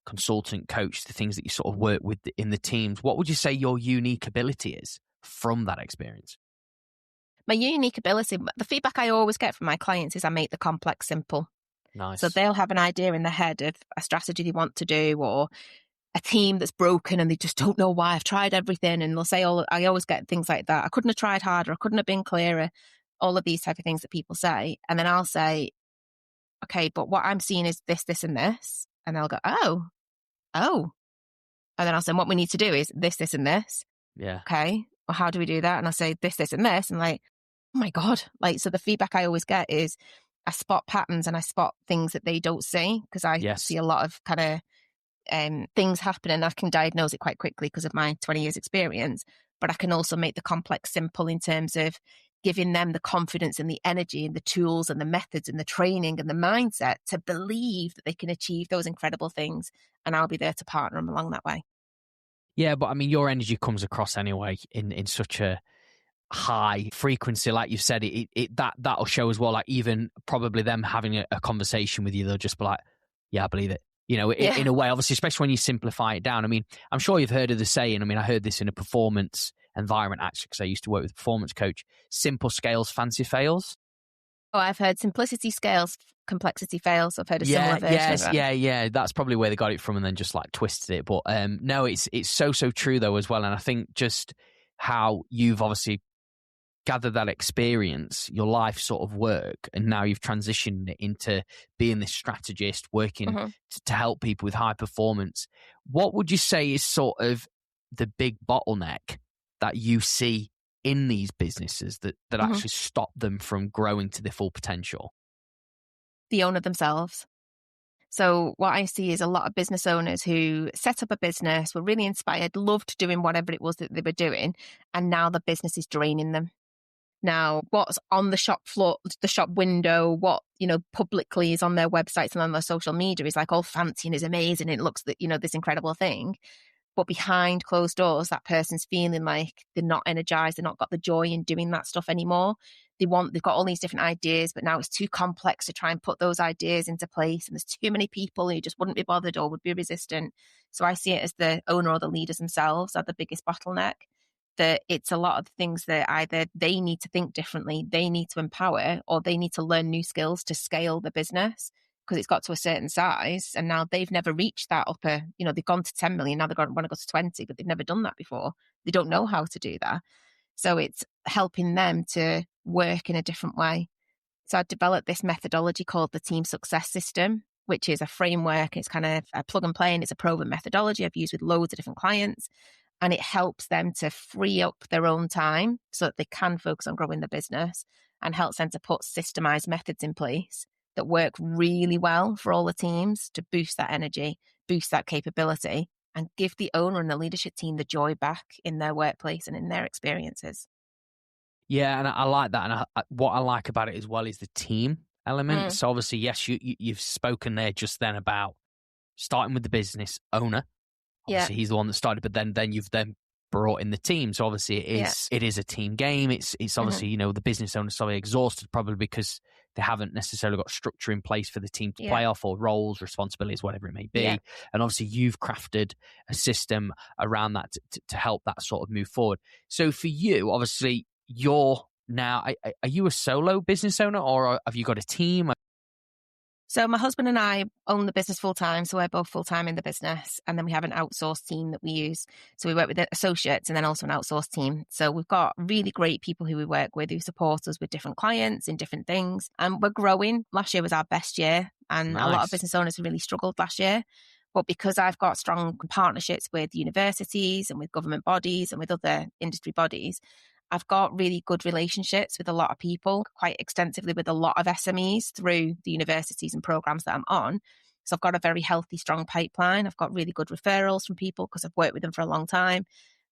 consultant, coach, the things that you sort of work with in the teams? What would you say your unique ability is from that experience? My unique ability, the feedback I always get from my clients is I make the complex simple. Nice. So they'll have an idea in their head of a strategy they want to do or a team that's broken and they just don't know why. I've tried everything. And they'll say, I always get things like that. I couldn't have tried harder. I couldn't have been clearer. All of these type of things that people say. And then I'll say, okay, but what I'm seeing is this, this, and this. And they'll go, oh. And then I'll say, what we need to do is this, this, and this. Yeah. Okay. Well, how do we do that? And I'll say this, this, and this. And like, oh my God. So the feedback I always get is I spot patterns and I spot things that they don't see because I see a lot of kind of things happen and I can diagnose it quite quickly because of my 20 years experience. But I can also make the complex simple in terms of giving them the confidence and the energy and the tools and the methods and the training and the mindset to believe that they can achieve those incredible things. And I'll be there to partner them along that way. Yeah, but I mean, your energy comes across anyway in such a high frequency, like you've said. That'll show as well. Like even probably them having a conversation with you, they'll just be like, "Yeah, I believe it." In a way, obviously, especially when you simplify it down. I mean, I'm sure you've heard of the saying. I mean, I heard this in a performance environment actually because I used to work with a performance coach. Simple scales, fancy fails. Oh, I've heard simplicity scales, complexity fails. I've heard a similar version of that. Yeah. That's probably where they got it from and then just like twisted it. But no, it's so true though as well. And I think just how you've obviously gathered that experience, your life sort of work, and now you've transitioned it into being this strategist, working to help people with high performance. What would you say is sort of the big bottleneck that you see in these businesses that actually stop them from growing to their full potential? The owner themselves. So what I see is a lot of business owners who set up a business, were really inspired, loved doing whatever it was that they were doing, and now the business is draining them. Now, what's on the shop floor, the shop window, what, publicly is on their websites and on their social media is like all fancy and is amazing. It looks that, this incredible thing. But behind closed doors, that person's feeling like they're not energized. They're not got the joy in doing that stuff anymore. They've got all these different ideas, but now it's too complex to try and put those ideas into place. And there's too many people who just wouldn't be bothered or would be resistant. So I see it as the owner or the leaders themselves are the biggest bottleneck. That it's a lot of things that either they need to think differently, they need to empower, or they need to learn new skills to scale the business because it's got to a certain size. And now they've never reached that upper, they've gone to 10 million. Now they want to go to 20, but they've never done that before. They don't know how to do that. So it's helping them to work in a different way. So I developed this methodology called the Team Success System, which is a framework. It's kind of a plug and play and it's a proven methodology I've used with loads of different clients. And it helps them to free up their own time so that they can focus on growing the business and helps them to put systemized methods in place that work really well for all the teams to boost that energy, boost that capability, and give the owner and the leadership team the joy back in their workplace and in their experiences. Yeah, and I like that. And what I like about it as well is the team element. So obviously, yes, you've spoken there just then about starting with the business owner. Obviously, he's the one that started, but then you've brought in the team. So obviously, it is a team game. It's obviously the business owner's probably exhausted probably because they haven't necessarily got structure in place for the team to play off or roles, responsibilities, whatever it may be. Yeah. And obviously, you've crafted a system around that to help that sort of move forward. So for you, obviously, you're now. Are you a solo business owner or have you got a team? So my husband and I own the business full time. So we're both full time in the business. And then we have an outsourced team that we use. So we work with associates and then also an outsourced team. So we've got really great people who we work with who support us with different clients in different things. And we're growing. Last year was our best year. And a lot of business owners really struggled last year. But because I've got strong partnerships with universities and with government bodies and with other industry bodies, I've got really good relationships with a lot of people, quite extensively with a lot of SMEs through the universities and programs that I'm on. So I've got a very healthy, strong pipeline. I've got really good referrals from people because I've worked with them for a long time.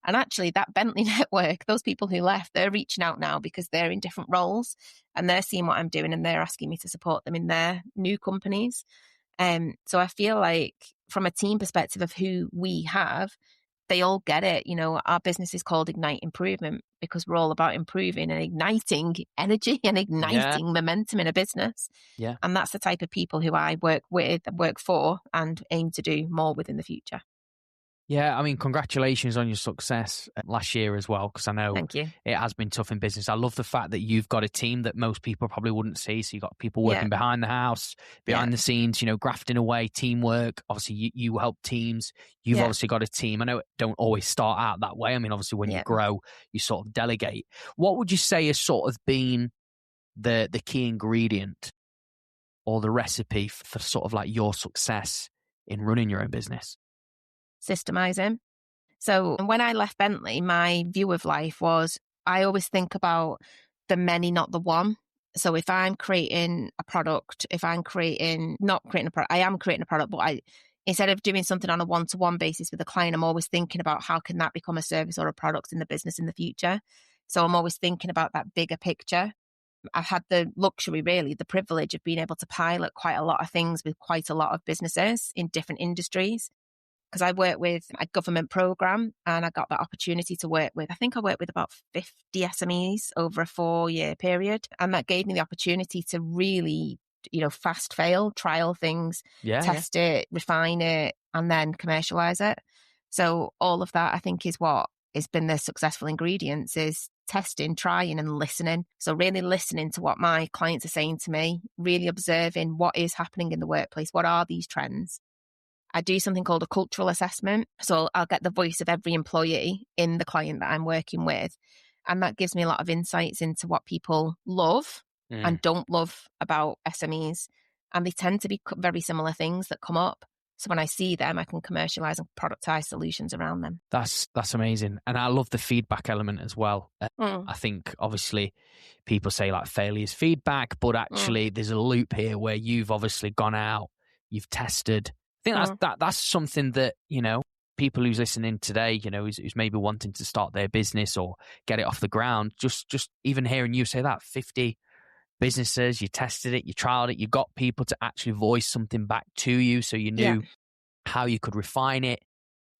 And actually that Bentley network, those people who left, they're reaching out now because they're in different roles and they're seeing what I'm doing and they're asking me to support them in their new companies. So I feel like from a team perspective of who we have, they all get it. You know, our business is called Ignite Improvement because we're all about improving and igniting energy and igniting momentum in a business. Yeah. And that's the type of people who I work with, work for, and aim to do more with in the future. Yeah, I mean, congratulations on your success last year as well, because I know Thank you. it has been tough in business. I love the fact that you've got a team that most people probably wouldn't see. So you've got people working behind the house, behind the scenes, you know, grafting away, teamwork. Obviously, you help teams. You've obviously got a team. I know it don't always start out that way. I mean, obviously, when you grow, you sort of delegate. What would you say has sort of been the key ingredient or the recipe for sort of like your success in running your own business? Systemizing. So when I left Bentley, my view of life was I always think about the many, not the one. So if I'm creating a product, if I'm not creating a product, I am creating a product, but instead of doing something on a one-to-one basis with a client, I'm always thinking about how can that become a service or a product in the business in the future. So I'm always thinking about that bigger picture. I've had the luxury, really, the privilege of being able to pilot quite a lot of things with quite a lot of businesses in different industries. Because I work with a government program and I got that opportunity to work with, I think I worked with about 50 SMEs over a 4-year period. And that gave me the opportunity to really, you know, fast fail, trial things, test it, refine it, and then commercialize it. So all of that, I think, is what has been the successful ingredients is testing, trying and listening. So really listening to what my clients are saying to me, really observing what is happening in the workplace. What are these trends? I do something called a cultural assessment. So I'll get the voice of every employee in the client that I'm working with. And that gives me a lot of insights into what people love and don't love about SMEs. And they tend to be very similar things that come up. So when I see them, I can commercialize and productize solutions around them. That's amazing. And I love the feedback element as well. I think obviously people say like failure is feedback, but actually there's a loop here where you've obviously gone out, you've tested. I think that's something that, you know, people who's listening today, you know, who's maybe wanting to start their business or get it off the ground, just even hearing you say that 50 businesses, you tested it, you trialed it, you got people to actually voice something back to you. So you knew how you could refine it.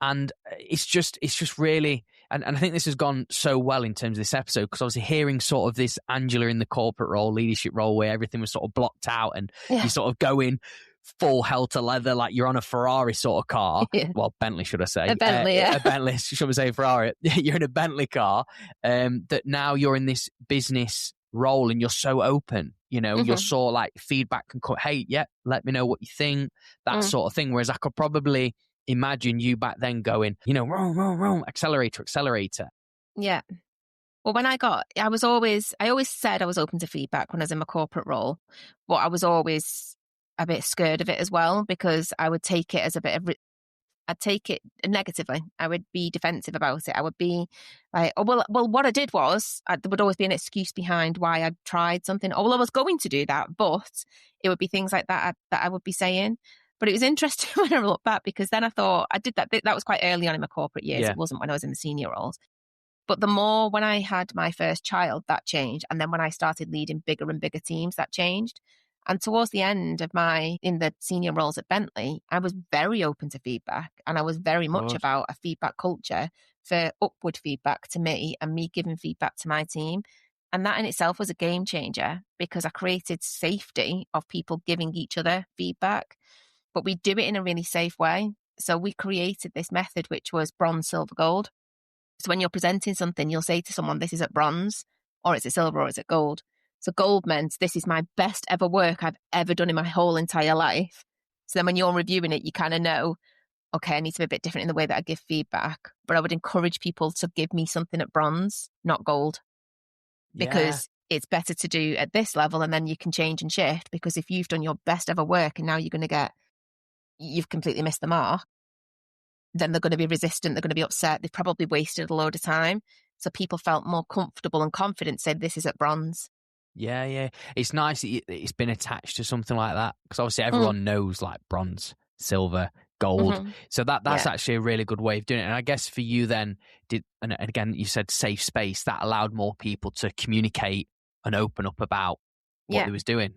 And it's just really, and I think this has gone so well in terms of this episode, because obviously hearing sort of this Angela in the corporate role, leadership role, where everything was sort of blocked out and you sort of go in full hell to leather, like you're on a Ferrari sort of car. Well, Bentley, should I say? A Bentley, a Bentley, should I say Ferrari? You're in a Bentley car, that now you're in this business role and you're so open, you know, you're sort of like feedback can come, hey, let me know what you think, that sort of thing. Whereas I could probably imagine you back then going, you know, wrong, accelerator. Yeah. Well, I always said I was open to feedback when I was in my corporate role, but I was always a bit scared of it as well, because I would take it as I'd take it negatively. I would be defensive about it. I would be like, oh, well, what I did was, there would always be an excuse behind why I'd tried something. Oh, well, I was going to do that, but it would be things like that that I would be saying. But it was interesting when I look back, because then I thought I did that. That was quite early on in my corporate years. It wasn't when I was in the senior roles. But the more when I had my first child, that changed. And then when I started leading bigger and bigger teams, that changed. And towards the end of in the senior roles at Bentley, I was very open to feedback. And I was very much about a feedback culture for upward feedback to me and me giving feedback to my team. And that in itself was a game changer, because I created safety of people giving each other feedback. But we do it in a really safe way. So we created this method, which was bronze, silver, gold. So when you're presenting something, you'll say to someone, this is at bronze, or it's at silver, or it's at gold. So gold meant this is my best ever work I've ever done in my whole entire life. So then when you're reviewing it, you kind of know, okay, I need to be a bit different in the way that I give feedback. But I would encourage people to give me something at bronze, not gold. Because it's better to do at this level, and then you can change and shift. Because if you've done your best ever work and now you've completely missed the mark, then they're going to be resistant, they're going to be upset, they've probably wasted a load of time. So people felt more comfortable and confident saying this is at bronze. Yeah. It's nice that it's been attached to something like that, because obviously everyone knows like bronze, silver, gold. Mm-hmm. So that's Yeah. actually a really good way of doing it. And I guess for you then, and again, you said safe space, that allowed more people to communicate and open up about what Yeah. they was doing.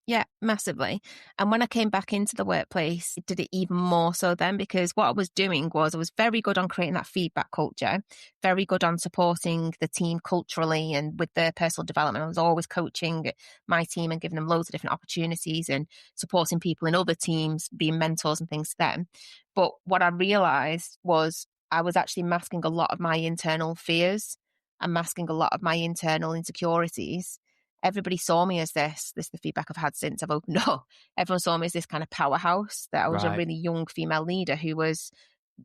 Yeah, massively. And when I came back into the workplace, it did it even more so then, because what I was doing was I was very good on creating that feedback culture, very good on supporting the team culturally and with their personal development. I was always coaching my team and giving them loads of different opportunities and supporting people in other teams, being mentors and things to them. But what I realized was I was actually masking a lot of my internal fears and masking a lot of my internal insecurities. Everybody saw me as this is the feedback I've had since I've opened up. Everyone saw me as this kind of powerhouse, that I was a Right. really young female leader who was,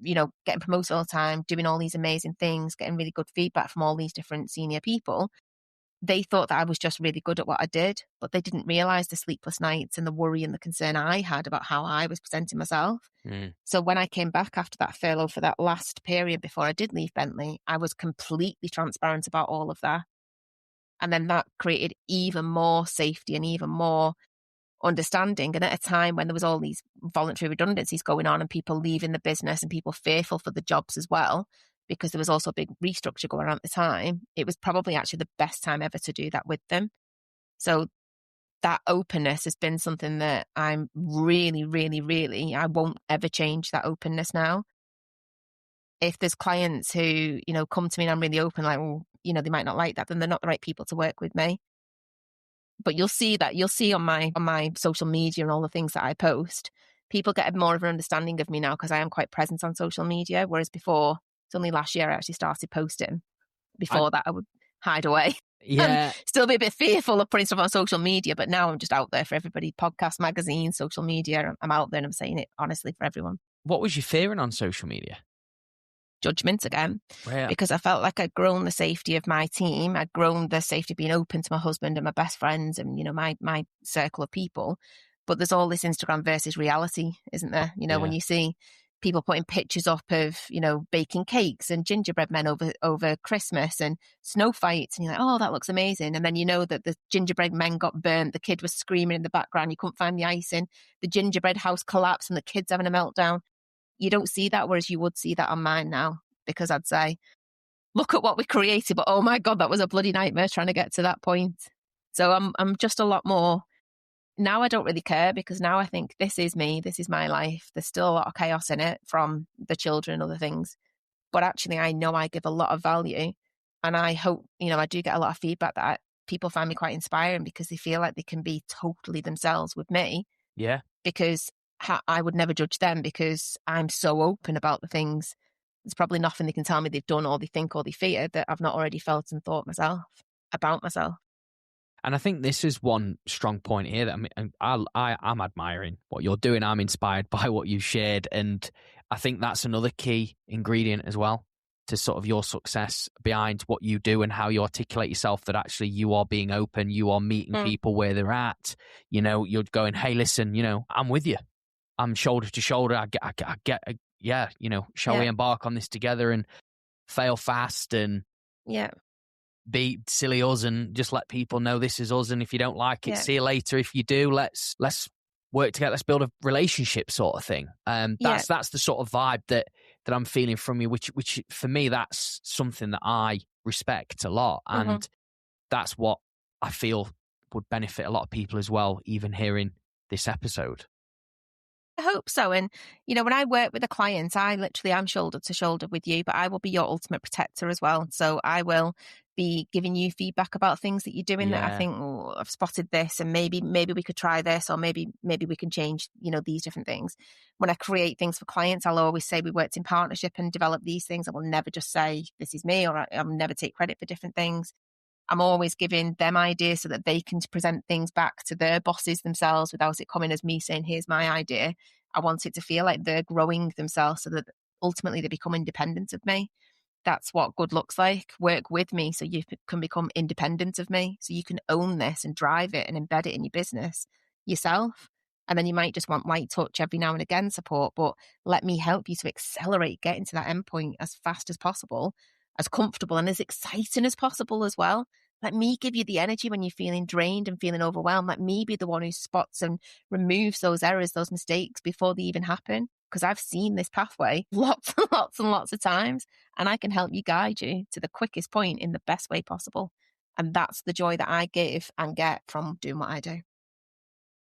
getting promoted all the time, doing all these amazing things, getting really good feedback from all these different senior people. They thought that I was just really good at what I did, but they didn't realize the sleepless nights and the worry and the concern I had about how I was presenting myself. Mm. So when I came back after that furlough for that last period before I did leave Bentley, I was completely transparent about all of that. And then that created even more safety and even more understanding. And at a time when there was all these voluntary redundancies going on and people leaving the business and people fearful for the jobs as well, because there was also a big restructure going on at the time, it was probably actually the best time ever to do that with them. So that openness has been something that I'm really, really, really, I won't ever change that openness now. If there's clients who, come to me and I'm really open, like, well, they might not like that, then they're not the right people to work with me. But you'll see on my social media and all the things that I post, people get more of an understanding of me now because I am quite present on social media. Whereas before, it's only last year I actually started posting. I, Before that, I would hide away and yeah. still be a bit fearful of putting stuff on social media. But now I'm just out there for everybody. Podcast, magazines, social media. I'm out there and I'm saying it honestly for everyone. What was you fearing on social media? Judgment again, Yeah. because I felt like I'd grown the safety of my team. I'd grown the safety of being open to my husband and my best friends and, my circle of people. But there's all this Instagram versus reality, isn't there? When you see people putting pictures up of, baking cakes and gingerbread men over Christmas and snow fights. And you're like, oh, that looks amazing. And then you know that the gingerbread men got burnt. The kid was screaming in the background. You couldn't find the icing. The gingerbread house collapsed and the kid's having a meltdown. You don't see that, whereas you would see that on mine now, because I'd say, look at what we created, but oh my God, that was a bloody nightmare trying to get to that point. So I'm just a lot more, now I don't really care, because now I think this is me, this is my life. There's still a lot of chaos in it from the children and other things. But actually, I know I give a lot of value. And I hope, I do get a lot of feedback that people find me quite inspiring because they feel like they can be totally themselves with me. Yeah. Because I would never judge them because I'm so open about the things. There's probably nothing they can tell me they've done or they think or they fear that I've not already felt and thought myself about myself. And I think this is one strong point here that I'm admiring what you're doing. I'm inspired by what you shared. And I think that's another key ingredient as well to sort of your success behind what you do and how you articulate yourself, that actually you are being open, you are meeting people where they're at. You're going, hey, listen, I'm with you. I'm shoulder to shoulder. I get, shall we embark on this together and fail fast and be silly us and just let people know this is us. And if you don't like it, see you later. If you do, let's work together. Let's build a relationship, sort of thing. That's the sort of vibe that I'm feeling from you, which for me, that's something that I respect a lot. And that's what I feel would benefit a lot of people as well, even hearing this episode. I hope so. And, when I work with a client, I literally am shoulder to shoulder with you, but I will be your ultimate protector as well. So I will be giving you feedback about things that you're doing that I think, oh, I've spotted this and maybe we could try this, or maybe we can change, these different things. When I create things for clients, I'll always say we worked in partnership and developed these things. I will never just say this is me, or I'll never take credit for different things. I'm always giving them ideas so that they can present things back to their bosses themselves without it coming as me saying, here's my idea. I want it to feel like they're growing themselves so that ultimately they become independent of me. That's what good looks like. Work with me so you can become independent of me, so you can own this and drive it and embed it in your business yourself. And then you might just want light touch every now and again support, but let me help you to accelerate getting to that endpoint as fast as possible, as comfortable and as exciting as possible as well. Let me give you the energy when you're feeling drained and feeling overwhelmed. Let me be the one who spots and removes those errors, those mistakes before they even happen. because I've seen this pathway lots and lots and lots of times, and I can help you guide you to the quickest point in the best way possible. And that's the joy that I give and get from doing what I do.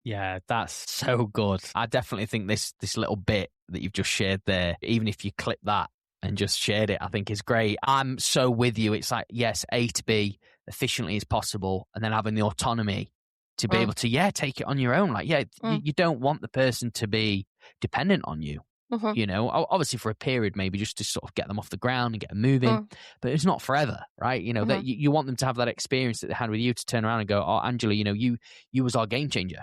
Yeah, that's so good. I definitely think this little bit that you've just shared there, even if you clip that and just shared it, I think is great. I'm so with you. It's like, yes, A to B efficiently as possible, and then having the autonomy to be able to, take it on your own. Like, you don't want the person to be dependent on you. You know, obviously for a period, maybe just to sort of get them off the ground and get them moving, but it's not forever, right? You know, that you want them to have that experience that they had with you, to turn around and go, oh, Angela, you know, you was our game changer.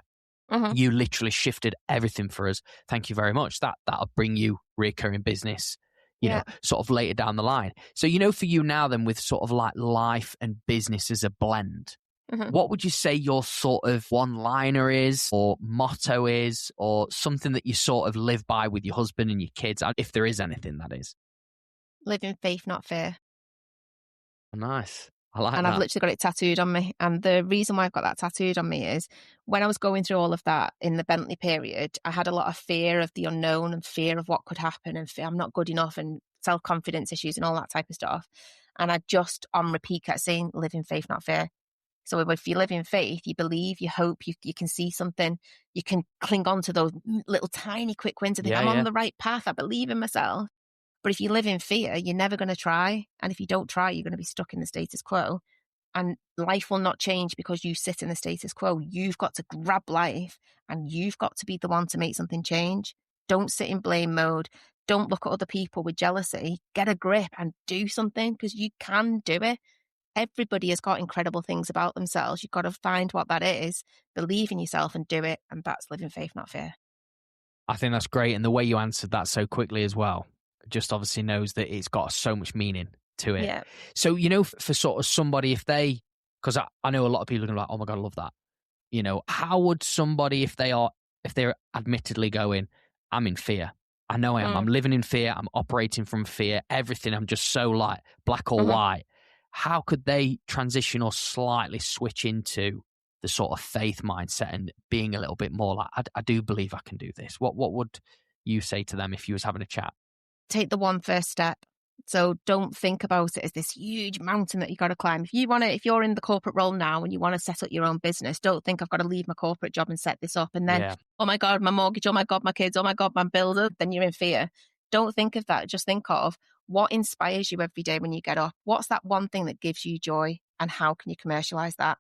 You literally shifted everything for us. Thank you very much. That'll bring you recurring business, you know, sort of later down the line. So, you know, for you now then, with sort of like life and business as a blend, what would you say your sort of one-liner is, or motto is, or something that you sort of live by with your husband and your kids, if there is anything, that is? Live in faith, not fear. Nice. I like and that. I've literally got it tattooed on me. And the reason why I've got that tattooed on me is when I was going through all of that in the Bentley period, I had a lot of fear of the unknown and fear of what could happen, and fear I'm not good enough, and self-confidence issues and all that type of stuff. And I just on repeat kept saying, live in faith, not fear. So if you live in faith, you believe, you hope, you can see something, you can cling on to those little tiny quick wins and think, I'm on the right path, I believe in myself. But if you live in fear, you're never going to try. And if you don't try, you're going to be stuck in the status quo. And life will not change because you sit in the status quo. You've got to grab life, and you've got to be the one to make something change. Don't sit in blame mode. Don't look at other people with jealousy. Get a grip and do something, because you can do it. Everybody has got incredible things about themselves. You've got to find what that is, believe in yourself and do it. And that's living faith, not fear. I think that's great. And the way you answered that so quickly as well, just obviously knows that it's got so much meaning to it. Yeah. So, you know, for sort of somebody, if they, because I know a lot of people are going to be like, oh my God, I love that. You know, how would somebody, if they're admittedly going, I'm in fear. I know I am. I'm living in fear. I'm operating from fear. Everything. I'm just so like black or white. How could they transition or slightly switch into the sort of faith mindset and being a little bit more like, I do believe I can do this? What would you say to them if you was having a chat? Take the one first step. So don't think about it as this huge mountain that you got to climb. If you're in the corporate role now and you want to set up your own business, don't think I've got to leave my corporate job and set this up. And then, oh my God, my mortgage, oh my God, my kids, oh my God, my bills, then you're in fear. Don't think of that. Just think of what inspires you every day when you get up. What's that one thing that gives you joy, and how can you commercialize that?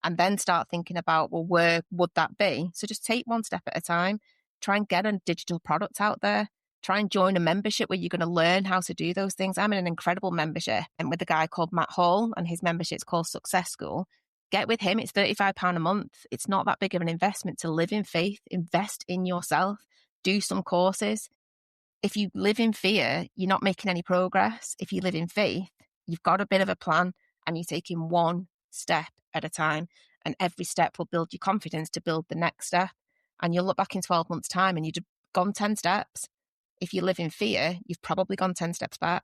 And then start thinking about, well, where would that be? So just take one step at a time. Try and get a digital product out there. Try and join a membership where you're going to learn how to do those things. I'm in an incredible membership and with a guy called Matt Hall, and his membership's called Success School. Get with him. It's £35 a month. It's not that big of an investment to live in faith. Invest in yourself. Do some courses. If you live in fear, you're not making any progress. If you live in faith, you've got a bit of a plan and you're taking one step at a time. And every step will build your confidence to build the next step. And you'll look back in 12 months' time and you've gone 10 steps. If you live in fear, you've probably gone 10 steps back.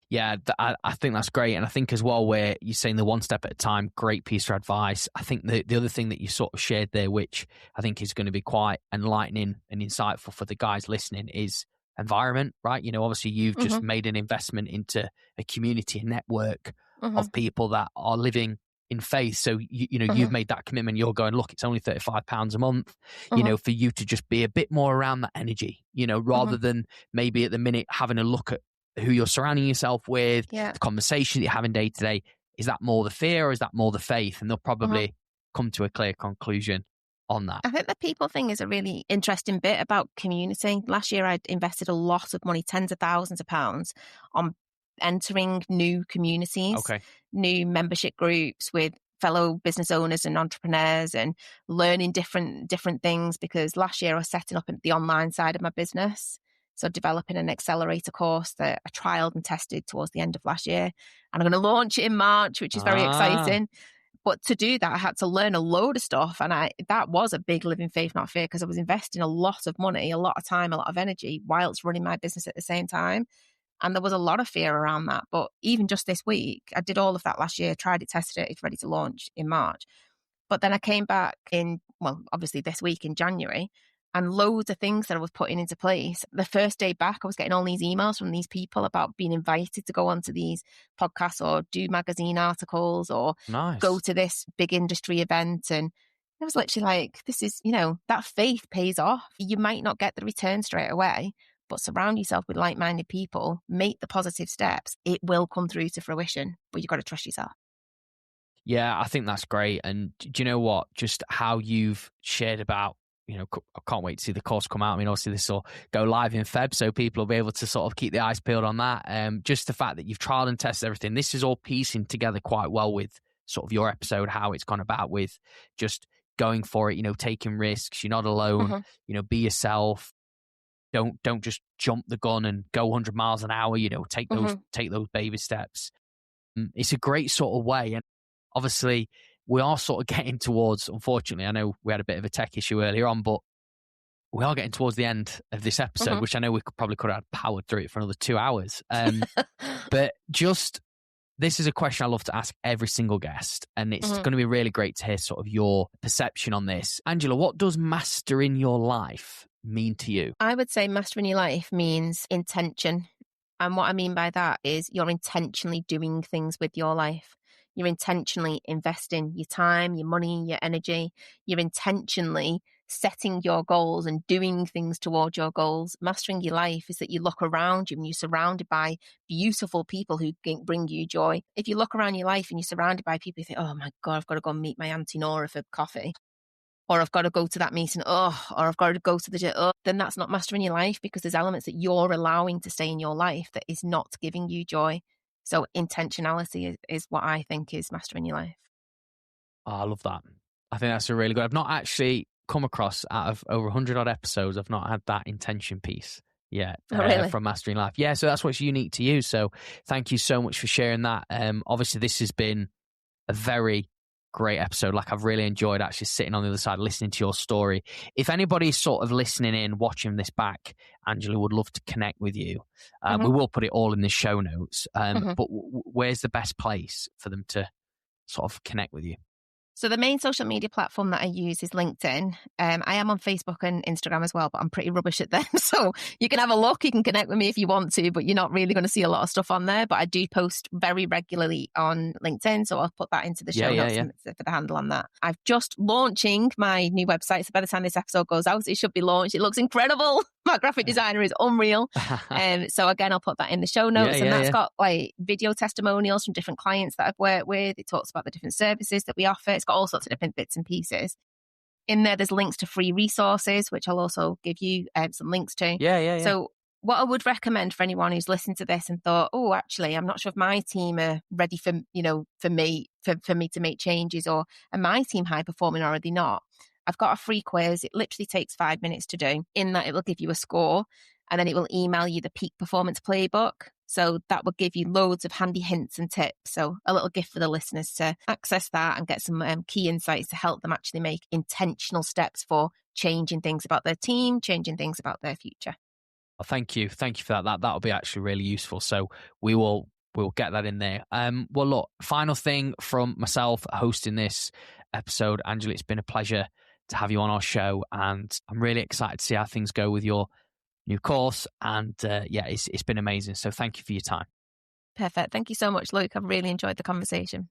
Yeah, I think that's great. And I think as well, where you're saying the one step at a time, great piece of advice. I think the other thing that you sort of shared there, which I think is going to be quite enlightening and insightful for the guys listening, is environment, right? You know, obviously you've just made an investment into a community, a network of people that are living in faith. So, you know, you've made that commitment. You're going, look, it's only £35 a month, you know, for you to just be a bit more around that energy, you know, rather than maybe at the minute having a look at who you're surrounding yourself with, the conversation that you're having day to day. Is that more the fear or is that more the faith? And they'll probably come to a clear conclusion on that. I think the people thing is a really interesting bit about community. Last year, I invested a lot of money, tens of thousands of pounds, on entering new communities, new membership groups with fellow business owners and entrepreneurs, and learning different things. Because last year I was setting up the online side of my business. So developing an accelerator course that I trialed and tested towards the end of last year. And I'm going to launch it in March, which is very exciting. But to do that, I had to learn a load of stuff. And that was a big living faith, not fear, because I was investing a lot of money, a lot of time, a lot of energy whilst running my business at the same time. And there was a lot of fear around that. But even just this week, I did all of that last year, tried it, tested it, it's ready to launch in March. But then I came back obviously this week in January, and loads of things that I was putting into place. The first day back, I was getting all these emails from these people about being invited to go onto these podcasts or do magazine articles or go to this big industry event. And I was literally like, this is, that faith pays off. You might not get the return straight away, but surround yourself with like-minded people, make the positive steps. It will come through to fruition, but you've got to trust yourself. Yeah, I think that's great. And do you know what? Just how you've shared about, I can't wait to see the course come out. I mean, obviously this will go live in Feb, so people will be able to sort of keep the eyes peeled on that. Just the fact that you've tried and tested everything, this is all piecing together quite well with sort of your episode, how it's gone about with just going for it, taking risks. You're not alone, be yourself. Don't just jump the gun and go 100 miles an hour, take those baby steps. It's a great sort of way. And obviously, we are sort of getting towards, unfortunately, I know we had a bit of a tech issue earlier on, but we are getting towards the end of this episode, which I know we could have powered through it for another 2 hours. But just, this is a question I love to ask every single guest, and it's going to be really great to hear sort of your perception on this. Angela, what does mastering your life mean to you? I would say mastering your life means intention. And what I mean by that is you're intentionally doing things with your life. You're intentionally investing your time, your money, your energy. You're intentionally setting your goals and doing things towards your goals. Mastering your life is that you look around you and you're surrounded by beautiful people who bring you joy. If you look around your life and you're surrounded by people who think, oh my God, I've got to go and meet my Auntie Nora for coffee, or I've got to go to that meeting, or I've got to go to the gym, then that's not mastering your life, because there's elements that you're allowing to stay in your life that is not giving you joy. So intentionality is what I think is mastering your life. Oh, I love that. I think that's a really good. I've not actually come across, out of over 100 odd episodes, I've not had that intention piece yet from mastering life. Yeah, so that's what's unique to you. So thank you so much for sharing that. Obviously, this has been a very great episode. Like, I've really enjoyed actually sitting on the other side, listening to your story. If anybody's sort of listening in, watching this back, Angela would love to connect with you. We will put it all in the show notes. But where's the best place for them to sort of connect with you? So the main social media platform that I use is LinkedIn. I am on Facebook and Instagram as well, but I'm pretty rubbish at them. So you can have a look, you can connect with me if you want to, but you're not really going to see a lot of stuff on there. But I do post very regularly on LinkedIn, so I'll put that into the show notes for the handle on that. I've just launching my new website, so by the time this episode goes out, it should be launched. It looks incredible. My graphic designer is unreal. So again, I'll put that in the show notes, and that's got like video testimonials from different clients that I've worked with. It talks about the different services that we offer. It's got all sorts of different bits and pieces. In there's links to free resources, which I'll also give you some links to. So what I would recommend for anyone who's listened to this and thought, oh, actually, I'm not sure if my team are ready for me to make changes, or are my team high performing or are they not? I've got a free quiz. It literally takes 5 minutes to do. In that, it will give you a score, and then it will email you the peak performance playbook. So that will give you loads of handy hints and tips. So a little gift for the listeners to access that and get some key insights to help them actually make intentional steps for changing things about their team, changing things about their future. Well, thank you for that. That'll be actually really useful. So we'll get that in there. Well, look, final thing from myself hosting this episode, Angela, it's been a pleasure to have you on our show, and I'm really excited to see how things go with your new course. And it's been amazing. So thank you for your time. Perfect. Thank you so much, Luke. I've really enjoyed the conversation.